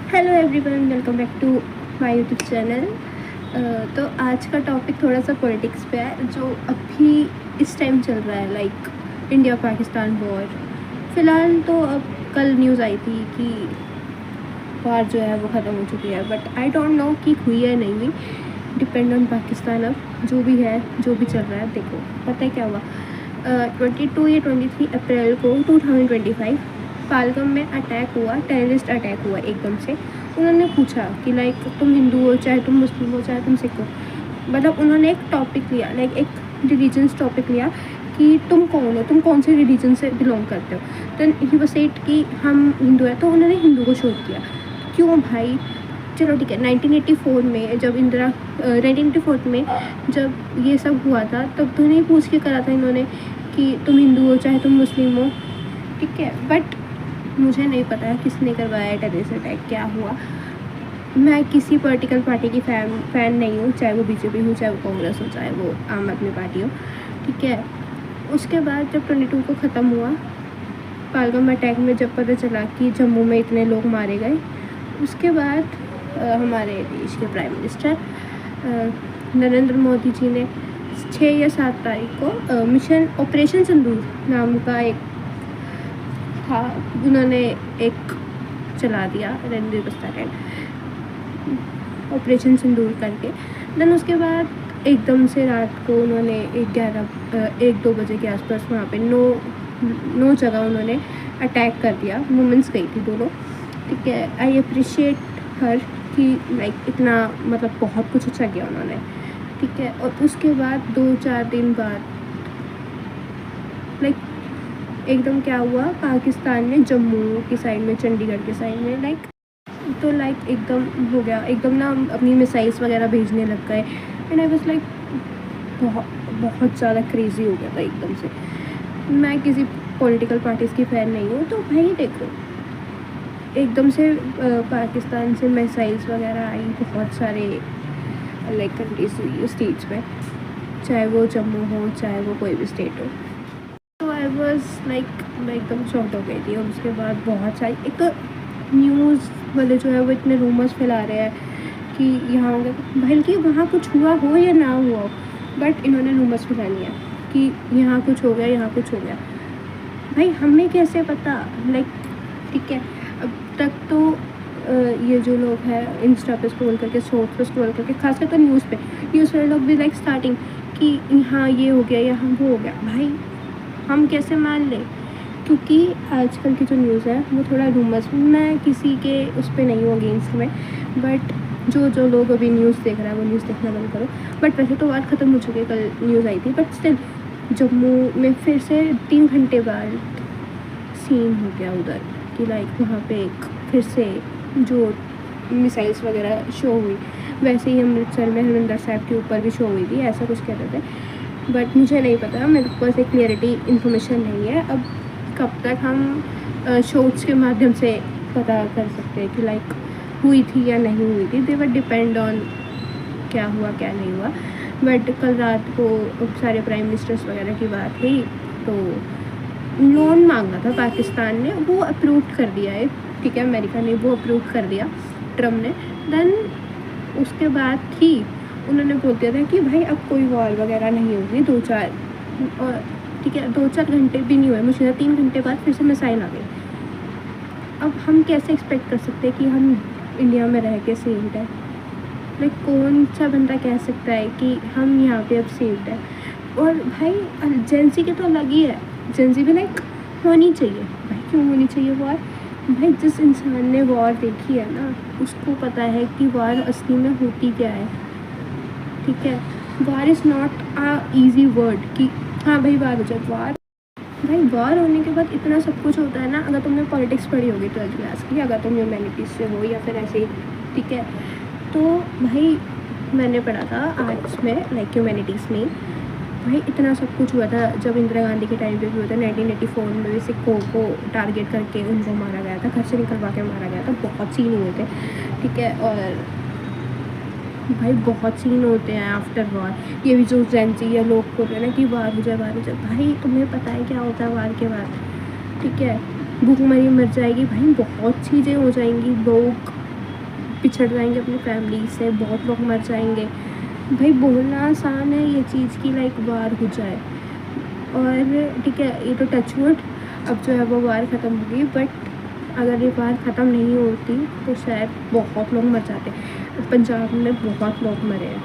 Hello everyone, welcome back to my YouTube channel. तो आज का टॉपिक थोड़ा सा पॉलिटिक्स पे है, जो अभी इस टाइम चल रहा है, लाइक इंडिया पाकिस्तान वॉर। फ़िलहाल तो अब कल न्यूज़ आई थी कि वॉर जो है वो ख़त्म हो चुकी है, बट आई डोंट नो कि हुई है नहीं हुई। Depend on Pakistan. अब जो भी है, जो भी चल रहा है, देखो पता है क्या हुआ। 22 या 23 अप्रैल को 2025 पालगम में अटैक हुआ, टेररिस्ट अटैक हुआ एकदम से। उन्होंने पूछा कि लाइक तुम हिंदू हो, चाहे तुम मुस्लिम हो, चाहे तुम सिख हो। मतलब उन्होंने एक टॉपिक लिया, लाइक एक रिलीजन्स टॉपिक लिया कि तुम कौन हो, तुम कौन से रिलीजन से बिलोंग करते हो। देन ही वाज सेड कि हम हिंदू है, तो उन्होंने हिंदू को शूट किया। क्यों भाई? चलो ठीक है, 1984 में जब 1984 में जब ये सब हुआ था, तब तो नहीं पूछ के करा था इन्होंने कि तुम हिंदू हो, चाहे तुम मुस्लिम हो। ठीक है, बट मुझे नहीं पता है किसने करवाया टेररिस्ट अटैक, क्या हुआ। मैं किसी पॉलिटिकल पार्टी की फ़ैन नहीं हूँ, चाहे वो बीजेपी हो, चाहे वो कांग्रेस हो, चाहे वो आम आदमी पार्टी हो। ठीक है, उसके बाद जब 22 को ख़त्म हुआ, पालगम अटैक में जब पता चला कि जम्मू में इतने लोग मारे गए, उसके बाद हमारे देश के प्राइम मिनिस्टर नरेंद्र मोदी जी ने 6 या 7 तारीख को मिशन ऑपरेशन सिंदूर नाम का एक था, उन्होंने एक चला दिया, रणबीर बस्ता ऑपरेशन सिंदूर करके। देन उसके बाद एकदम से रात को उन्होंने 1-2 बजे के आसपास वहाँ पे 9 जगह उन्होंने अटैक कर दिया। वुमेंस गई थी दोनों। ठीक है, आई अप्रिशिएट हर कि लाइक इतना, मतलब बहुत कुछ अच्छा किया उन्होंने। ठीक है, और उसके बाद 2-4 दिन बाद लाइक एकदम क्या हुआ, पाकिस्तान ने जम्मू की साइड में, चंडीगढ़ के साइड में लाइक एकदम हो गया, एकदम ना अपनी मिसाइल्स वगैरह भेजने लग गए। एंड आई वाज लाइक बहुत ज़्यादा क्रेज़ी हो गया था एकदम से। मैं किसी पॉलिटिकल पार्टीज़ की फ़ैन नहीं हूँ, तो भाई देखो एकदम से पाकिस्तान से मिसाइल्स वगैरह आई बहुत सारे लाइक कंट्रीज, स्टेट्स में, चाहे वो जम्मू हो, चाहे वो कोई भी स्टेट हो। तो आई वाज लाइक मैं एकदम शॉक्ड हो गई थी। और उसके बाद बहुत सारी, एक तो न्यूज़ वाले जो है वो इतने रूमर्स फैला रहे हैं कि यहाँ बल्कि वहाँ कुछ हुआ हो या ना हुआ हो, बट इन्होंने रूमर्स फैलानी है कि यहाँ कुछ हो गया, यहाँ कुछ हो गया। भाई हमें कैसे पता? लाइक ठीक है, अब तक तो ये जो लोग हैं इंस्टा पे स्क्रॉल करके, शॉर्ट्स पे स्क्रॉल करके, खासकर तो न्यूज़ वाले लोग भी लाइक स्टार्टिंग कि यहाँ ये हो गया, यहाँ वो हो गया। भाई हम कैसे मान लें? क्योंकि आजकल की जो न्यूज़ है वो थोड़ा रूमर्स, मैं किसी के उस पर नहीं हूँ अगेंस्ट में, बट जो लोग अभी न्यूज़ देख रहा है वो न्यूज़ देखना बंद करो। बट वैसे तो बात ख़त्म हो चुकी है, कल न्यूज़ आई थी, बट स्टिल जम्मू में फिर से 3 घंटे बाद सीन हो गया उधर कि लाइक वहाँ पे एक फिर से जो मिसाइल्स वगैरह शो हुई। वैसे ही अमृतसर में हरिमंदिर साहिब के ऊपर भी शो हुई थी, ऐसा कुछ कह रहे थे, बट मुझे नहीं पता, मेरे पास एक क्लियरिटी इन्फॉर्मेशन नहीं है। अब कब तक हम शॉर्ट्स के माध्यम से पता कर सकते हैं कि लाइक हुई थी या नहीं हुई थी? दे वर डिपेंड ऑन क्या हुआ क्या नहीं हुआ। बट कल रात को सारे प्राइम मिनिस्टर्स वगैरह की बात हुई, तो लोन मांगा था पाकिस्तान ने, वो अप्रूव कर दिया है। ठीक है, अमेरिका ने वो अप्रूव कर दिया, ट्रम्प ने। देन उसके बाद ही उन्होंने बोल दिया था कि भाई अब कोई वॉर वगैरह नहीं होगी। 2-4 और ठीक है, 2-4 घंटे भी नहीं हुए, मुझे 3 घंटे बाद फिर से मिसाइल आ गई। अब हम कैसे एक्सपेक्ट कर सकते हैं कि हम इंडिया में रह के सेव्ड है? लाइक कौन सा बंदा कह सकता है कि हम यहाँ पे अब सेव्ड है? और भाई एजेंसी के तो अलग ही है, एजेंसी भी लाइक होनी चाहिए। भाई क्यों होनी चाहिए वॉर? भाई जिस इंसान ने वॉर देखी है ना, उसको पता है कि वॉर असली में होती क्या है। ठीक है, war is not a easy word कि हाँ भाई वॉर हो जाए। भाई वॉर होने के बाद इतना सब कुछ होता है ना। अगर तुमने पॉलिटिक्स पढ़ी होगी 12th क्लास की, अगर तुम ह्यूमैनिटीज़ से हो या फिर ऐसे ही, ठीक है, तो भाई मैंने पढ़ा था आर्ट्स में, लाइक ह्यूमैनिटीज़ में। भाई इतना सब कुछ हुआ था जब इंदिरा गांधी के टाइम पे भी हुआ था। 1984 में भी सिखों को टारगेट करके उनको मारा गया था, घर से निकलवा के मारा गया था। बहुत सीन हुए थे, ठीक है। और भाई बहुत सीन होते हैं आफ्टर वॉर। ये भी जो जेंजी या लोग बोल रहे हैं ना कि वार हो जाए, वार हो जाए। भाई तुम्हें पता है क्या होता है वार के बाद? ठीक है, भूखमरी मर जाएगी, भाई बहुत चीज़ें हो जाएंगी। लोग पिछड़ जाएंगे अपनी फैमिली से, बहुत लोग मर जाएंगे। भाई बोलना आसान है ये चीज़ की लाइक वार हो जाए, और ठीक है ये तो टचवुड अब जो है वो वार ख़त्म होगी, बट अगर ये वार ख़त्म नहीं होती तो शायद बहुत लोग मर जाते। पंजाब में बहुत लोग मरे हैं,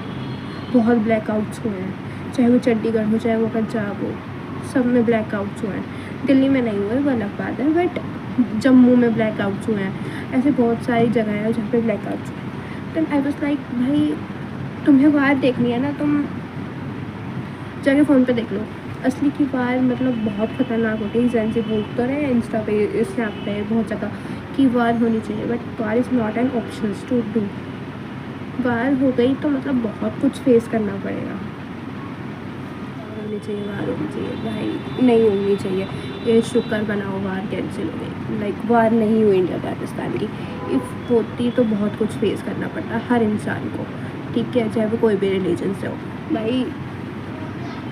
बहुत ब्लैकआउट्स हुए हैं, चाहे वो चंडीगढ़ हो चाहे वो पंजाब हो, सब में ब्लैकआउट्स हुए हैं। दिल्ली में नहीं हुए वो अलग बात है, बट जम्मू में ब्लैकआउट्स हुए हैं। ऐसे बहुत सारी जगह है जहाँ पे ब्लैकआउट्स हुए हैं। देन आई वाज लाइक भाई तुम्हें वार देखनी है ना, तुम जाके फ़ोन पे देख लो। असली की वार मतलब बहुत ख़तरनाक होती है। जैसे बोल तो रहे इंस्टा पे स्नैप पे बहुत जगह कि वार होनी चाहिए, but war is not an option to do. War हो गई तो मतलब बहुत कुछ फेस करना पड़ेगा। होनी चाहिए वार होनी चाहिए भाई, नहीं होनी चाहिए। ये शुक्र बनाओ वार कैंसिल हो गई, लाइक वार नहीं हुई इंडिया पाकिस्तान की। इफ़ होती तो बहुत कुछ फेस करना पड़ता हर इंसान को, ठीक है, चाहे वो कोई भी रिलीजन से हो। भाई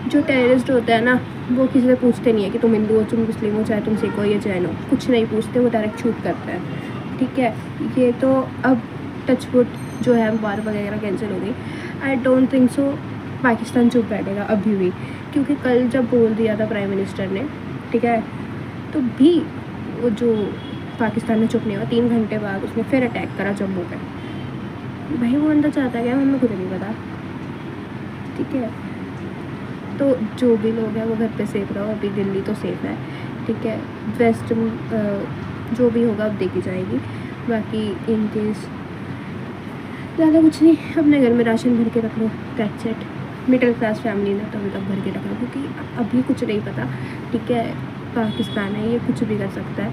जो टेररिस्ट होता है ना वो किसी से पूछते नहीं है कि तुम हिंदू हो तुम मुस्लिम हो चाहे तुम सिख हो या जैन हो, कुछ नहीं पूछते, वो डायरेक्ट शूट करते हैं, ठीक है। ये तो अब टचवुड जो है वार वगैरह कैंसिल हो गई। I don't think so Pakistan चुप बैठेगा अभी भी, क्योंकि कल जब बोल दिया था प्राइम मिनिस्टर ने, ठीक है, तो भी वो जो पाकिस्तान में चुप नहीं हुआ, 3 घंटे बाद उसने फिर अटैक करा जम्मू पे। भाई वो अंदर चाहता क्या हमें कुछ नहीं पता, ठीक है। तो जो भी लोग हैं वो घर पे सेफ रहो, अभी दिल्ली तो सेफ है, ठीक है। वेस्ट जो भी होगा अब देखी जाएगी। बाकी इन केस ज़्यादा कुछ नहीं, अपने घर में राशन भर के रख लो, that's it. Middle class family ने तो अभी तक भर के रखा, क्योंकि अभी कुछ नहीं पता, ठीक है। पाकिस्तान है, ये कुछ भी कर सकता है,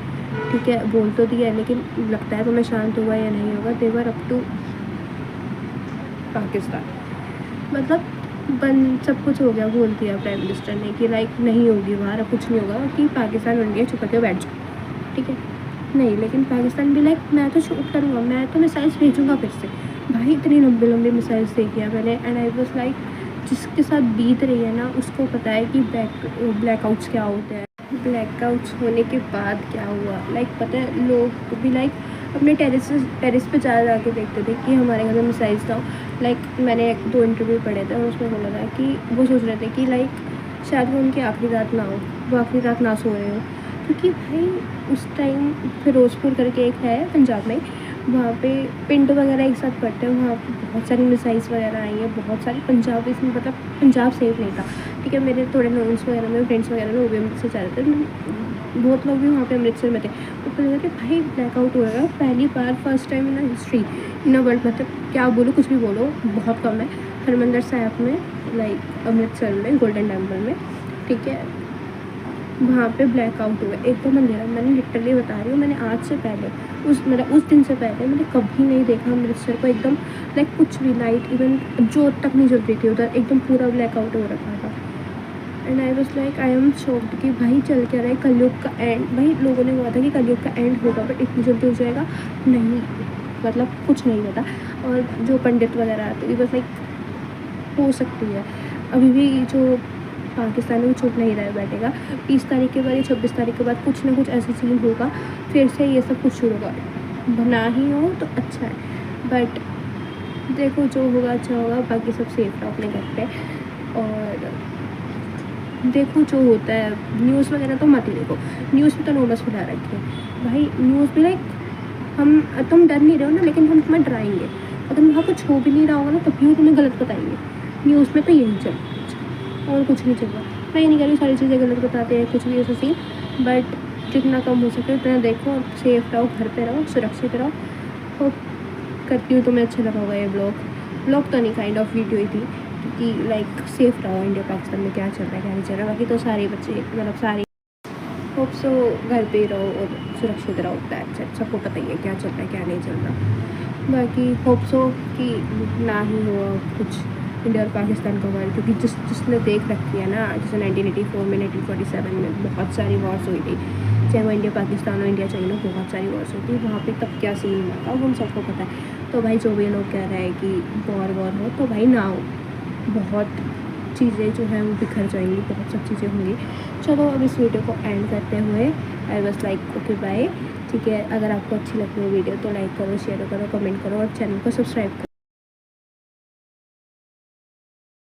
ठीक है। बोल तो दिया है, लेकिन लगता है तुम्हें शांत होगा या नहीं होगा। दे वर अप टू पाकिस्तान, मतलब बन सब कुछ हो गया, बोल दिया प्राइम मिनिस्टर ने कि लाइक नहीं होगी वार, अब कुछ नहीं होगा, कि पाकिस्तान बन गया, चुप के बैठ जाओ, ठीक है। नहीं, लेकिन पाकिस्तान भी लाइक मैं तो शूट करूँगा, मैं तो मिसाइल्स भेजूँगा फिर से। भाई इतनी लंबी लंबी मिसाइल्स देखी है मैंने, एंड आई वाज लाइक जिसके साथ बीत रही है ना उसको पता है कि ब्लैकआउट्स क्या होते हैं, ब्लैकआउट्स होने के बाद क्या हुआ। लाइक पता है लोग भी लाइक अपने टेरिस पे जा के देखते थे कि हमारे घर में मिसाइल्स ना हो। लाइक मैंने 2 इंटरव्यू पढ़े थे और उसमें बोला था कि वो सोच रहे थे कि लाइक शायद वो उनकी आखिरी रात ना हो, वो आखिरी रात ना सो रहे हो, क्योंकि भाई उस टाइम फिरोज़पुर करके एक है पंजाब में, वहाँ पे पिंड वगैरह एक साथ पड़ते हैं, वहाँ पे बहुत सारी मिसाइल्स वगैरह आई हैं, बहुत सारी। पंजाब इसमें मतलब पंजाब सेफ नहीं था, ठीक है। मेरे थोड़े नोन्स वगैरह में फ्रेंड्स वगैरह में वो भी अमृतसर जा रहे थे, बहुत लोग भी वहाँ पे अमृतसर में थे। वो बोल रहे भाई ब्लैकआउट हो रहा है पहली बार, first time in history in world, मतलब क्या बोलो कुछ भी बोलो बहुत कम है। हरमंदिर साहिब में लाइक अमृतसर में गोल्डन टेम्पल में, ठीक है, वहाँ पे ब्लैकआउट हुआ एकदम अंधेरा। मैंने लिटरली बता रही हूँ, मैंने आज से पहले उस दिन से पहले मैंने कभी नहीं देखा अमृतसर को एकदम लाइक कुछ भी लाइट इवन जोत तक नहीं जल रही थी उधर, एकदम पूरा ब्लैकआउट हो रखा था। And I was like I am shocked कि भाई चल क्या रहा है, कलयुग का एंड। भाई लोगों ने कहा था कि कलयुग का एंड होगा, बट इतनी जल्दी हो जाएगा नहीं, मतलब कुछ नहीं पता। और जो पंडित वगैरह आते हैं बस लाइक हो सकती है अभी भी जो पाकिस्तान में चुप नहीं रह बैठेगा। 30 तारीख के बाद या 26 तारीख के बाद कुछ ना कुछ ऐसा सीन होगा, फिर से ये सब कुछ शुरू होगा। ना ही हो तो अच्छा है, बट देखो जो होगा अच्छा होगा। बाकी सब सेफ रहो अपने घर पे, और देखो जो होता है। न्यूज़ वगैरह तो मत ही देखो, न्यूज़ में तो नोबस फैला रखी है भाई। न्यूज़ भी लाइक तुम डर नहीं रहे हो ना, लेकिन हम तुम्हें डराएंगे। अगर वहाँ कुछ हो भी नहीं रहा होगा ना तभी वो तुम्हें गलत बताएंगे। न्यूज़ में तो यही चल और कुछ नहीं चल रहा। मैं ये नहीं कह रही सारी चीज़ें गलत बताते हैं कुछ भी ऐसा सीन, बट जितना कम हो सके उतना देखो, सेफ रहो, घर पे रहो, सुरक्षित रहो। होप करती हूँ तुम्हें अच्छा लगा होगा ये ब्लॉग तो नहीं काइंड ऑफ वीडियो ही थी, क्योंकि लाइक सेफ रहो। इंडिया पाकिस्तान में क्या चल रहा है क्या नहीं चल रहा, बाकी तो सारे बच्चे मतलब सारे होप सो घर पे ही रहो और सुरक्षित रहो। दैट्स इट, सबको पता ही है क्या चल रहा है क्या नहीं चल रहा। बाकी होप सो कि ना ही हो कुछ इंडिया और पाकिस्तान का वार, क्योंकि जिसने देख रखी है ना, जैसे 1984 में 1947 में बहुत सारी वॉर्स हुई थी, चाहे वो इंडिया पाकिस्तान और इंडिया चाइना, बहुत सारी वॉर्स हुई थी। वहाँ पे तब क्या सीन हुआ था वो हम सबको पता है। तो भाई जो भी लोग कह रहे हैं कि वॉर हो तो भाई ना हो, बहुत चीज़ें जो हैं वो बिखर जाएंगी, बहुत सब चीज़ें होंगी चलो अब इस वीडियो को एंड करते हुए I was like okay bye. ठीक है, अगर आपको अच्छी लगी है वीडियो तो लाइक करो, शेयर करो, कमेंट करो और चैनल को सब्सक्राइब करो।